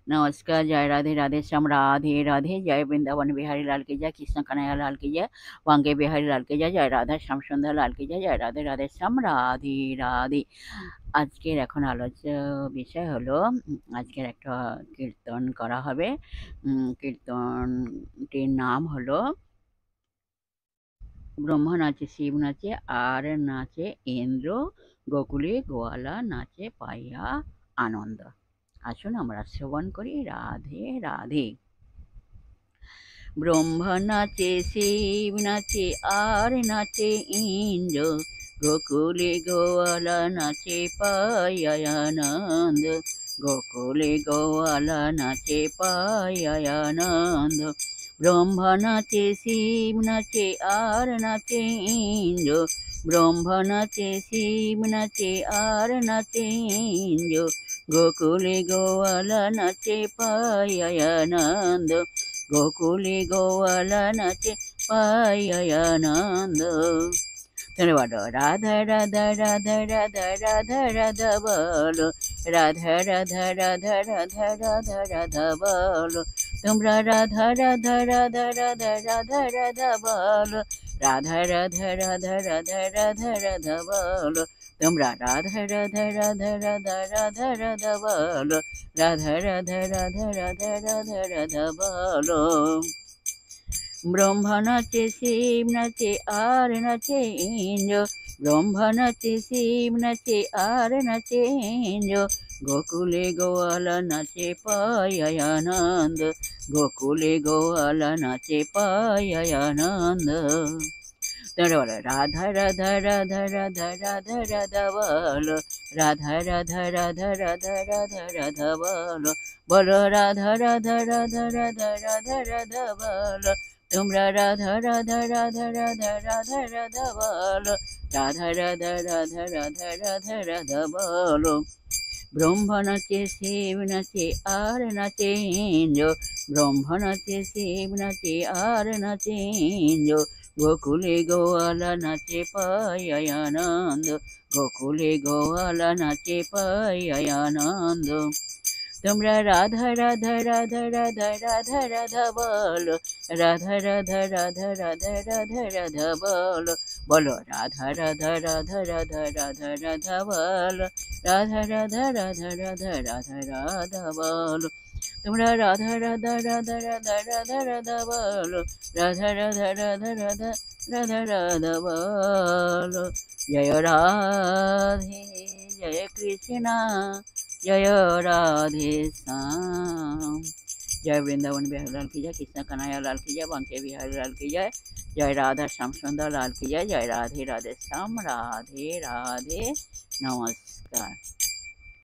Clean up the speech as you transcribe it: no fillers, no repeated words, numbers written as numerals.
नमस्कार, जय राधे राधे श्याम राधे राधे, जय वृंदावन बिहारी लाल की जय, कृष्ण कन्हैया लाल की जय, वांगे बिहारी लाल की जय, जय राधा श्याम सुंदर लाल की जय, जय राधे राधे श्याम राधे राधे। আজকের এখন আলোচ্য বিষয় হলো আজকের একটা কীর্তন করা হবে। কীর্তনটির নাম হলো ব্রহ্মা নাচে শিব নাচে আর নাচে ইন্দ্র, গোকুলে গোয়ালা নাচে পাইয়া আনন্দ। আসুন আমরা শ্রবণ করি। রাধে রাধে। ব্রহ্মা নাচে শিব নাচে আর নাচে ইন্দ্র, গোকুলে গোয়ালা নাচে পাইয়া আনন্দ, গোকুলে গোয়ালা নাচে পাইয়া আনন্দ। ব্রহ্মা নাচে শিব নাচে আর নাচে ইন্দ্র, ব্রহ্মা নাচে শিব নাচে আর নাচে ইন্দ্র, গোকুলে গোয়ালা নাচে পাইয়া আনন্দ, গোকুলে গোয়ালা নাচে পাইয়া আনন্দ। ধন্যবাদ। রাধা রাধা রাধা রাধা রাধা রাধা বলো, রাধা রাধা রাধা রাধা রাধা রাধা বলো, তোমরা রাধা রাধা রাধা রাধা রাধা রাধা বলো, রাধা রাধা রাধা রাধা রাধা রাধা বলো, তোমরা রাধা রাধা রাধা রাধা রাধা রাধা বলো, রাধা রাধা রাধা রাধা রাধা রাধা বলো। ব্রহ্মা নাচে শিব নাচে আর নাচে ইন্দ্র, ব্রহ্মা নাচে শিব নাচে আর নাচে ইন্দ্র, গোকুলে গোয়ালা নাচে পাইয়া আনন্দ, গোকুলে গোয়ালা নাচে পাইয়া আনন্দ। বলো রাধা রাধা রাধা রাধা রাধা রাধা বলো, রাধা রাধা রাধা রাধা রাধা রাধা বলো, বলো রাধা রাধা রাধা রাধা রাধা রাধা বলো, তোমরা রাধা রাধা রাধা রাধা রাধা রাধা বলো, রাধা রাধা রাধা রাধা রাধা রাধা বলো। ব্রহ্মা নাচে শিব নাচে আর নাচে ইন্দ্র, ব্রহ্মা নাচে শিব নাচে আর নাচে ইন্দ্র, গোকুলে গোয়ালা নাচে পাইয়া আনন্দ, গোকুলে গোয়ালা নাচে পাইয়া আনন্দ। তোমরা রাধা রাধা রাধা রাধা রাধা রাধা বলো, রাধা রাধা রাধা রাধা রাধা রাধা বলো, বলো রাধা রাধা রাধা রাধা রাধা রাধা বলো, রাধা রাধা রাধা রাধা রাধা রাধা বলো, তোমরা রাধা রাধা রাধা রাধা রাধা রাধা বলো, রাধা রাধা রাধা রাধা রাধা রাধা বলো। জয় রাধে জয় কৃষ্ণ जय राधे श्याम। जय वृंदावन बिहारी लाल की जय, कृष्ण कन्हैया लाल की जय, बांके बिहारी लाल की जय, जय राधा श्याम सुंदर लाल की जय, जय राधे राधे श्याम राधे राधे। नमस्कार।